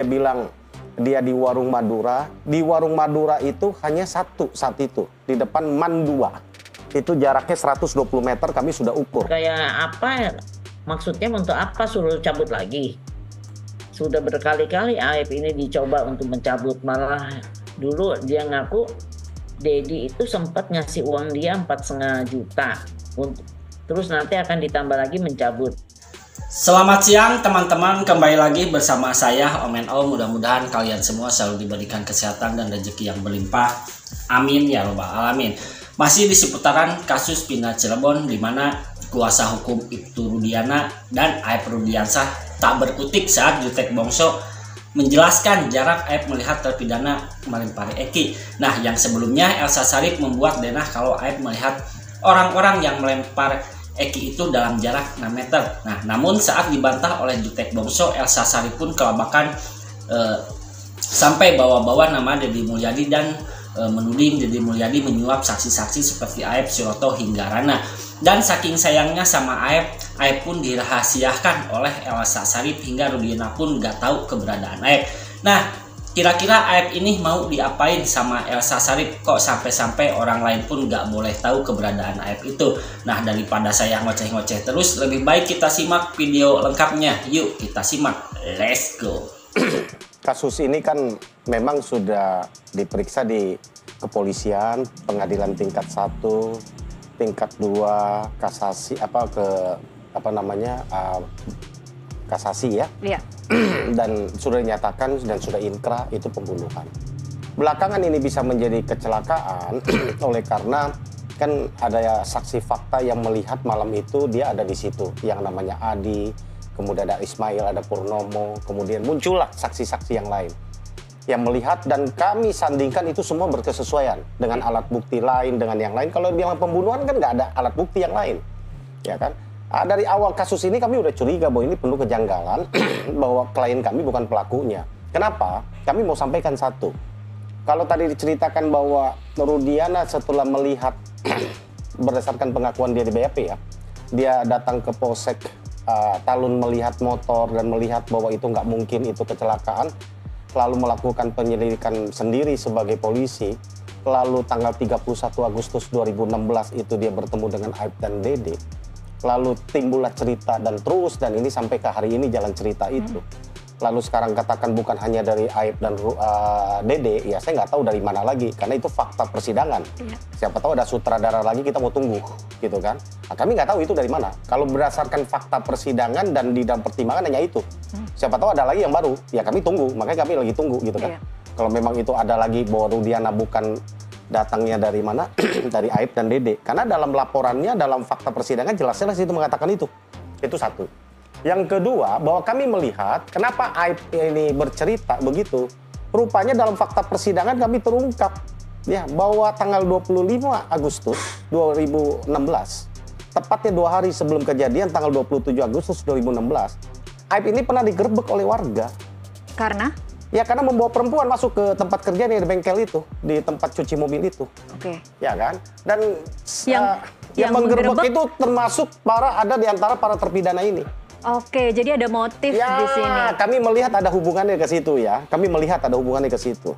Dia bilang dia di warung Madura. Di warung Madura itu hanya satu saat itu, di depan MAN 2. Itu jaraknya 120 meter, kami sudah ukur. Kayak apa? Maksudnya untuk apa suruh cabut lagi? Sudah berkali-kali Aib ini dicoba untuk mencabut. Malah dulu dia ngaku Dedi itu sempat ngasih uang dia 4,5 juta. Terus nanti akan ditambah lagi mencabut. Selamat siang teman-teman, kembali lagi bersama saya Om NO. Mudah-mudahan kalian semua selalu diberikan kesehatan dan rezeki yang berlimpah. Amin ya robbal alamin. Masih di seputaran kasus pindah Cirebon, di mana kuasa hukum Ibtu Rudiana dan Aib Rudiansah tak berkutik saat Jutek Bongso menjelaskan jarak Aib melihat terpidana melempari Eki. Nah, yang sebelumnya Elsa Sharif membuat denah kalau Aib melihat orang-orang yang melempar Eki itu dalam jarak 6 meter. Nah, namun saat dibantah oleh Jutek Bongso, Elsa Sharif pun kelabakan sampai bawa-bawa nama Deddy Mulyadi dan menuding Deddy Mulyadi menyuap saksi-saksi seperti Aib, Suroto hingga Rana. Dan saking sayangnya sama Aib pun dirahasiakan oleh Elsa Sharif hingga Rudiana pun gak tahu keberadaan Aib. Nah, kira-kira Aib ini mau diapain sama Elsa Sharif kok sampai-sampai orang lain pun gak boleh tahu keberadaan Aib itu? Nah, daripada saya ngoceh-ngoceh terus, lebih baik kita simak video lengkapnya. Yuk kita simak, let's go. Kasus ini kan memang sudah diperiksa di kepolisian, pengadilan tingkat 1, tingkat 2, kasasi kasasi ya. Iya. Dan sudah dinyatakan dan sudah inkrah itu pembunuhan. Belakangan ini bisa menjadi kecelakaan oleh karena kan ada saksi fakta yang melihat malam itu dia ada di situ, yang namanya Adi, kemudian ada Ismail, ada Purnomo, kemudian muncullah saksi-saksi yang lain yang melihat, dan kami sandingkan itu semua berkesesuaian dengan alat bukti lain, dengan yang lain. Kalau bilang pembunuhan kan nggak ada alat bukti yang lain, ya kan? Dari awal kasus ini kami udah curiga bahwa ini penuh kejanggalan, bahwa klien kami bukan pelakunya. Kenapa? Kami mau sampaikan satu. Kalau tadi diceritakan bahwa Rudiana setelah melihat berdasarkan pengakuan dia di BAP ya, dia datang ke Polsek Talun melihat motor dan melihat bahwa itu nggak mungkin itu kecelakaan, lalu melakukan penyelidikan sendiri sebagai polisi. Lalu tanggal 31 Agustus 2016 itu dia bertemu dengan Aib dan Dede. Lalu timbullah cerita dan ini sampai ke hari ini jalan cerita itu. Lalu sekarang katakan bukan hanya dari Aib dan Dede, ya saya nggak tahu dari mana lagi, karena itu fakta persidangan. Siapa tahu ada sutradara lagi, kita mau tunggu, gitu kan. Nah, kami nggak tahu itu dari mana. Kalau berdasarkan fakta persidangan dan di dalam pertimbangan hanya itu. Siapa tahu ada lagi yang baru, ya kami tunggu, makanya kami lagi tunggu, gitu kan. Kalau memang itu ada lagi bahwa Rudiana bukan datangnya dari mana, dari Aib dan Dede. Karena dalam laporannya, dalam fakta persidangan jelas-jelas itu mengatakan itu. Itu satu. Yang kedua, bahwa kami melihat kenapa Aib ini bercerita begitu. Rupanya dalam fakta persidangan kami terungkap ya bahwa tanggal 25 Agustus 2016, tepatnya 2 hari sebelum kejadian tanggal 27 Agustus 2016, Aib ini pernah digerebek oleh warga. Karena? Ya karena membawa perempuan masuk ke tempat kerjanya di bengkel itu, di tempat cuci mobil itu. Oke. Ya kan? Dan yang menggerebek itu termasuk ada di antara para terpidana ini. Oke, jadi ada motif ya, di sini. Kami melihat ada hubungannya ke situ ya. Kami melihat ada hubungannya ke situ.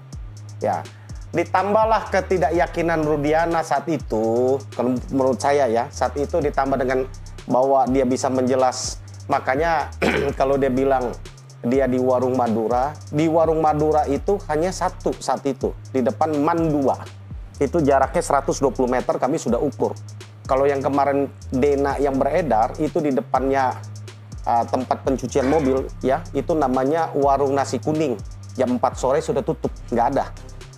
Ya. Ditambahlah ketidakyakinan Rudiana saat itu, menurut saya ya, saat itu ditambah dengan bahwa dia bisa menjelas. Makanya kalau dia bilang dia di warung Madura itu hanya satu saat itu, di depan MAN 2. Itu jaraknya 120 meter, kami sudah ukur. Kalau yang kemarin Dena yang beredar itu di depannya tempat pencucian mobil ya, itu namanya warung nasi kuning, jam 4 sore sudah tutup, nggak ada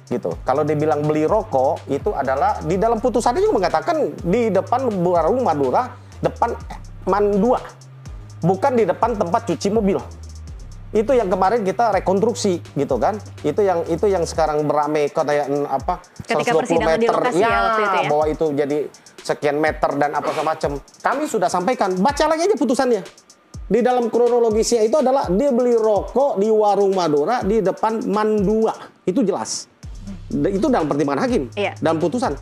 gitu. Kalau dia bilang beli rokok, itu adalah di dalam putusannya juga mengatakan di depan warung Madura, depan MAN 2, bukan di depan tempat cuci mobil. Itu yang kemarin kita rekonstruksi gitu kan, itu yang sekarang beramai kayak ketika 120 meter di ya, waktu itu ya, bahwa itu jadi sekian meter dan apa semacam. Kami sudah sampaikan, baca lagi aja putusannya. Di dalam kronologisnya itu adalah dia beli rokok di warung Madura di depan MAN 2. Itu jelas. Itu dalam pertimbangan hakim, dalam putusan.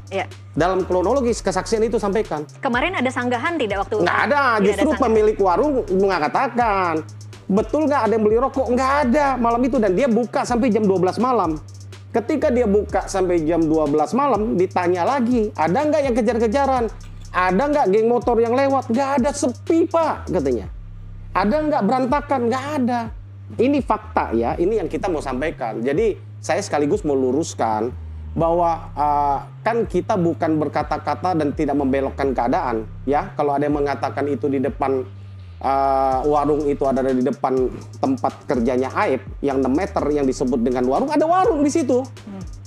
Dalam kronologis kesaksian itu sampaikan. Kemarin ada sanggahan tidak waktu? Nggak ada, justru pemilik warung mengatakan betul nggak ada yang beli rokok? Nggak ada malam itu, dan dia buka sampai jam 12 malam. Ketika dia buka sampai jam 12 malam, ditanya lagi, ada nggak yang kejar-kejaran? Ada nggak geng motor yang lewat? Nggak ada, sepi Pak, katanya. Ada nggak berantakan? Nggak ada. Ini fakta ya, ini yang kita mau sampaikan. Jadi saya sekaligus mau luruskan bahwa kan kita bukan berkata-kata dan tidak membelokkan keadaan. Ya, kalau ada yang mengatakan itu di depan warung itu ada di depan tempat kerjanya Aib yang 6 meter yang disebut dengan warung, ada warung di situ.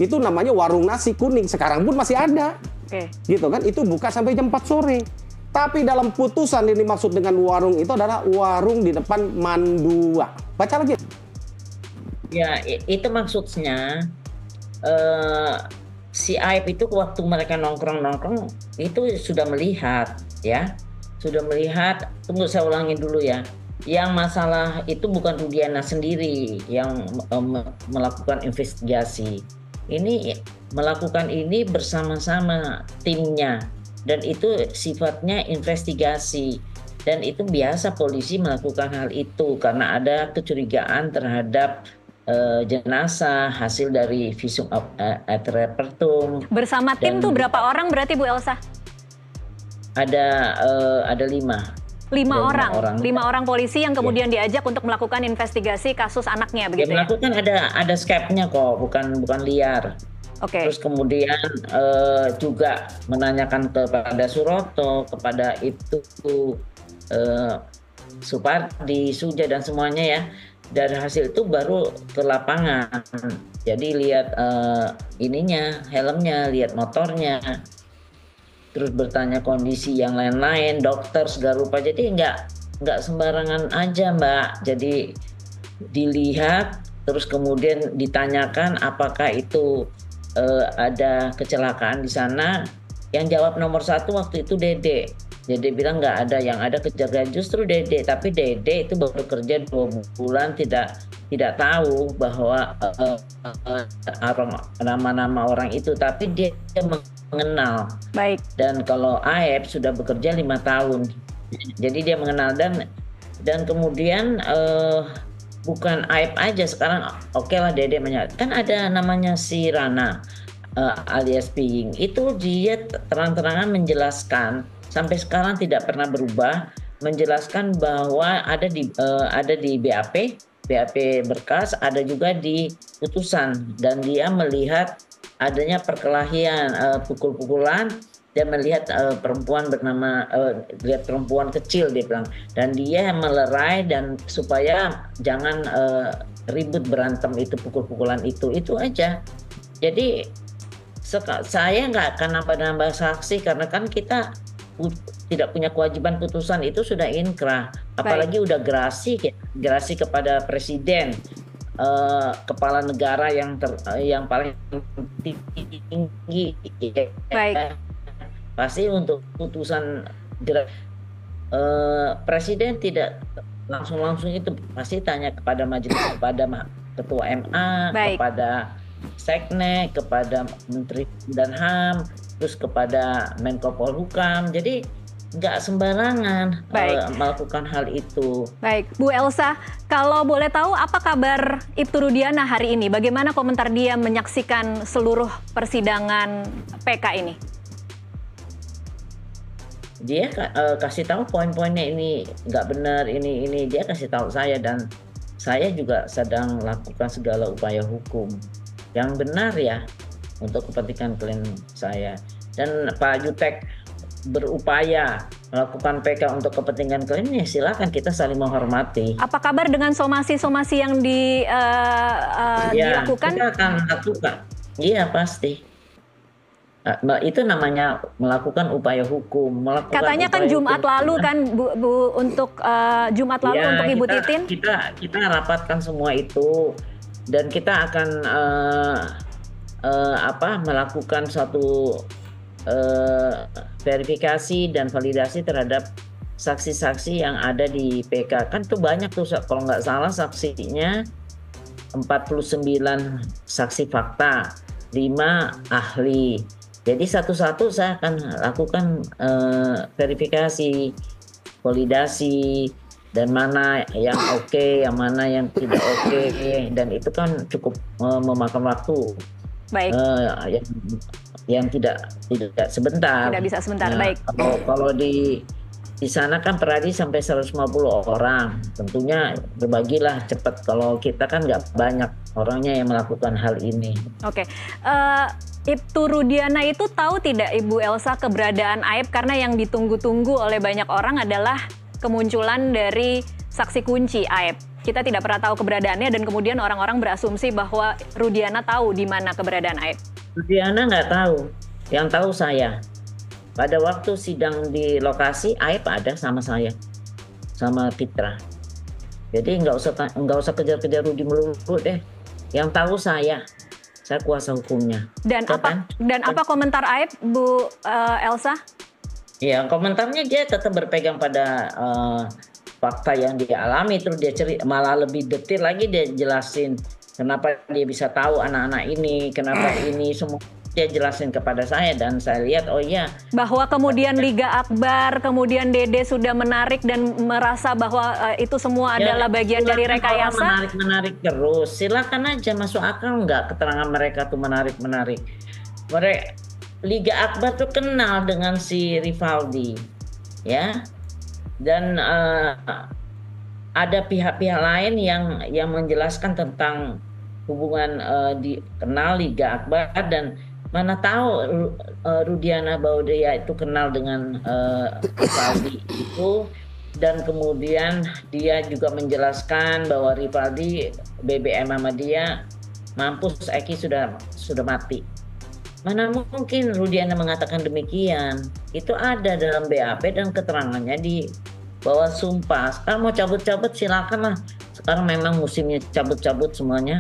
Itu namanya warung nasi kuning, sekarang pun masih ada. Gitu kan, itu buka sampai jam 4 sore. Tapi dalam putusan ini maksud dengan warung itu adalah warung di depan Mandua. Baca lagi. Ya, itu maksudnya si Aib itu waktu mereka nongkrong itu sudah melihat, ya. Sudah melihat, tunggu saya ulangin dulu ya. Yang masalah itu bukan Rudiana sendiri yang melakukan investigasi. Ini melakukan ini bersama-sama timnya, dan itu sifatnya investigasi, dan itu biasa polisi melakukan hal itu karena ada kecurigaan terhadap jenazah hasil dari visum et repertum. Bersama tim tuh berapa orang berarti Bu Elsa? Ada 5. 5 orang polisi yang kemudian diajak untuk melakukan investigasi kasus anaknya, begitu ya? Melakukan ada Skype-nya kok, bukan liar. Terus kemudian juga menanyakan kepada Suroto, kepada itu Supardi, Suja dan semuanya ya. Dari hasil itu baru ke lapangan. Jadi lihat ininya, helmnya, lihat motornya. Terus bertanya kondisi yang lain-lain, dokter segala rupa. Jadi nggak sembarangan aja Mbak. Jadi dilihat, terus kemudian ditanyakan apakah itu ada kecelakaan di sana. Yang jawab nomor 1 waktu itu Dede. Dede bilang nggak ada, yang ada kecelakaan justru Dede. Tapi Dede itu baru kerja 2 bulan, tidak tahu bahwa nama-nama orang itu, tapi dia mengenal. Baik. Dan kalau Aib sudah bekerja 5 tahun, jadi dia mengenal dan kemudian bukan Aib aja sekarang. Oke lah Dede kan ada namanya si Rana alias Piying, itu dia terang-terangan menjelaskan sampai sekarang tidak pernah berubah, menjelaskan bahwa ada di BAP berkas, ada juga di putusan, dan dia melihat adanya perkelahian, pukul-pukulan, dia melihat perempuan bernama lihat perempuan kecil dia bilang, dan dia melerai dan supaya jangan ribut berantem itu, pukul-pukulan itu aja. Jadi saya nggak akan nambah-nambah saksi karena kan kita tidak punya kewajiban, putusan itu sudah inkrah, apalagi udah gerasi kepada presiden, kepala negara yang paling tinggi. Baik. Pasti untuk putusan presiden tidak langsung itu pasti tanya kepada majelis, kepada ketua MA, Baik. kepada Seknek, kepada Menteri dan HAM, terus kepada Menko Polhukam. Jadi nggak sembarangan melakukan hal itu. Baik, Bu Elsa, kalau boleh tahu apa kabar Ibtu Rudiana hari ini? Bagaimana komentar dia menyaksikan seluruh persidangan PK ini? Dia kasih tahu poin-poinnya, ini nggak benar, ini dia kasih tahu saya, dan saya juga sedang lakukan segala upaya hukum yang benar ya untuk kepentingan klien saya. Dan Pak Jutek berupaya melakukan PK untuk kepentingan klien, ya silakan, kita saling menghormati. Apa kabar dengan somasi-somasi yang dilakukan? Kita akan lakukan. Iya pasti. Itu namanya melakukan upaya hukum. Katanya kan Jumat lalu kan Bu untuk Jumat lalu untuk Ibu Titin. Kita rapatkan semua itu, dan kita akan melakukan suatu verifikasi dan validasi terhadap saksi-saksi yang ada di PK. Kan tuh banyak tuh, kalau nggak salah saksinya 49 saksi fakta, 5 ahli. Jadi satu-satu saya akan lakukan verifikasi, validasi, dan mana yang oke, yang mana yang tidak oke, dan itu kan cukup memakan waktu. Baik. Yang tidak sebentar. Tidak bisa sebentar. Nah, baik. Kalau di sana kan peradi sampai 150 orang, tentunya berbagilah cepat. Kalau kita kan nggak banyak orangnya yang melakukan hal ini. Oke. Ibtu Rudiana itu tahu tidak Ibu Elsa keberadaan Aib, karena yang ditunggu-tunggu oleh banyak orang adalah kemunculan dari saksi kunci Aib. Kita tidak pernah tahu keberadaannya dan kemudian orang-orang berasumsi bahwa Rudiana tahu di mana keberadaan Aib. Rudiana nggak tahu, yang tahu saya. Pada waktu sidang di lokasi, Aib ada sama saya, sama Fitra. Jadi nggak usah kejar-kejar Rudi melulu deh. Yang tahu saya kuasa hukumnya. Dan apa komentar Aib, Bu Elsa? Ya, komentarnya dia tetap berpegang pada fakta yang dia alami, terus dia malah lebih detail lagi, dia jelasin kenapa dia bisa tahu anak-anak ini, kenapa ini semua dia jelasin kepada saya, dan saya lihat oh iya. Bahwa kemudian Liga Akbar, kemudian Dede sudah menarik dan merasa bahwa itu semua adalah bagian dari rekayasa. Menarik terus, silakan aja, masuk akal nggak keterangan mereka tuh menarik. Liga Akbar tuh kenal dengan si Rivaldi, ya. Dan ada pihak-pihak lain yang menjelaskan tentang hubungan dikenal Liga Akbar, dan mana tahu Rudiana Baudia itu kenal dengan Rivaldi itu, dan kemudian dia juga menjelaskan bahwa Rivaldi BBM sama dia mampus, Eki sudah mati. Mana mungkin Rudiana mengatakan demikian? Itu ada dalam BAP dan keterangannya di bawah sumpah. Sekarang mau cabut-cabut silakan lah. Sekarang memang musimnya cabut-cabut semuanya.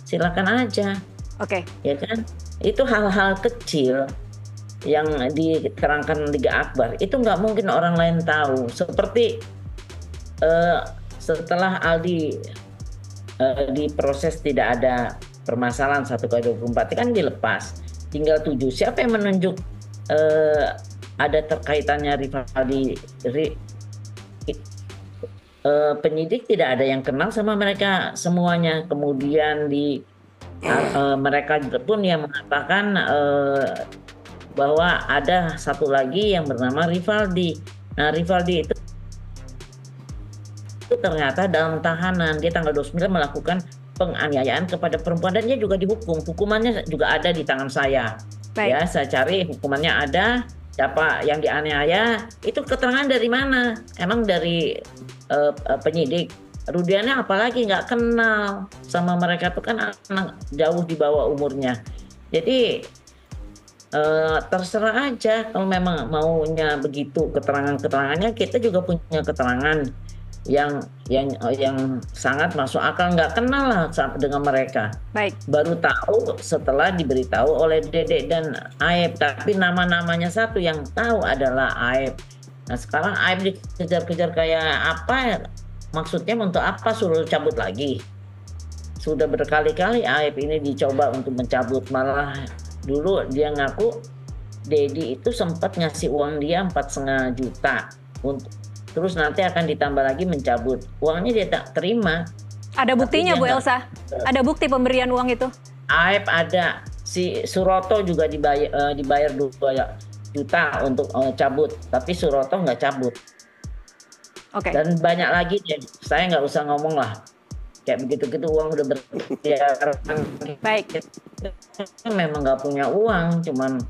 Silakan aja. Oke. Ya kan? Itu hal-hal kecil yang diterangkan Liga Akbar. Itu nggak mungkin orang lain tahu. Seperti setelah Aldi diproses tidak ada permasalahan 1x24 kan dilepas. Tinggal 7. Siapa yang menunjuk ada terkaitannya Rivaldi? Penyidik tidak ada yang kenal sama mereka semuanya. Kemudian mereka pun yang mengatakan bahwa ada satu lagi yang bernama Rivaldi. Nah, Rivaldi itu ternyata dalam tahanan. Dia tanggal 29 melakukan penganiayaan kepada perempuan dan dia juga dihukum. Hukumannya juga ada di tangan saya. Baik. Ya, saya cari hukumannya ada. Siapa yang dianiaya? Itu keterangan dari mana? Emang dari penyidik. Rudiana apalagi nggak kenal sama mereka tuh kan anak jauh di bawah umurnya. Jadi terserah aja kalau memang maunya begitu keterangannya. Kita juga punya keterangan yang sangat masuk akal, nggak kenal lah dengan mereka. Baik. Baru tahu setelah diberitahu oleh Dede dan Aib, tapi nama-namanya satu yang tahu adalah Aib. Nah sekarang Aib dikejar-kejar kayak apa ya? Maksudnya untuk apa suruh cabut lagi? Sudah berkali-kali Aib ini dicoba untuk mencabut, malah dulu dia ngaku Dedi itu sempat ngasih uang dia 4,5 juta untuk terus nanti akan ditambah lagi mencabut. Uangnya dia tak terima. Ada buktinya Bu Elsa? Ada bukti pemberian uang itu? Aib ada. Si Suroto juga dibayar 2 juta untuk cabut. Tapi Suroto nggak cabut. Oke. Dan banyak lagi. Saya nggak usah ngomong lah. Kayak begitu-gitu uang udah berkeliaran. Baik. Memang nggak punya uang. Cuman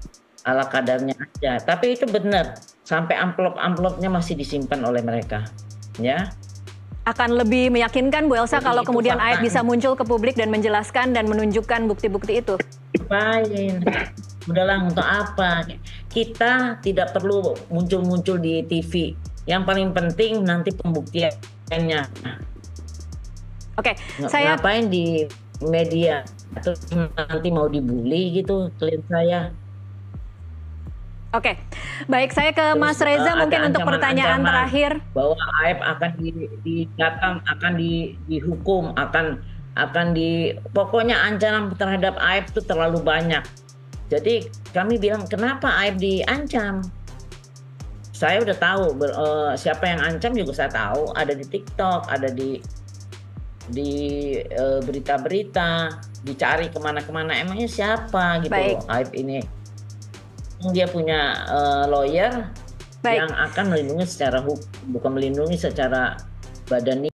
ala kadarnya aja. Tapi itu benar. Sampai amplop-amplopnya masih disimpan oleh mereka, ya. Akan lebih meyakinkan Bu Elsa kalau kemudian Aib bisa muncul ke publik dan menjelaskan dan menunjukkan bukti-bukti itu. Ngapain? Udahlah, untuk apa? Kita tidak perlu muncul-muncul di TV. Yang paling penting nanti pembuktiannya. Oke, saya ngapain di media? Terus nanti mau dibully gitu klien saya. Oke, baik, saya ke Mas Reza mungkin untuk pertanyaan terakhir. Bahwa Aib akan didatang, akan dihukum, pokoknya ancaman terhadap Aib itu terlalu banyak. Jadi kami bilang kenapa Aib diancam? saya udah tahu siapa yang ancam juga saya tahu, ada di TikTok, ada di berita-berita, dicari kemana-kemana, emangnya siapa gitu loh Aib ini. Dia punya lawyer yang akan melindungi secara hukum, bukan melindungi secara badani.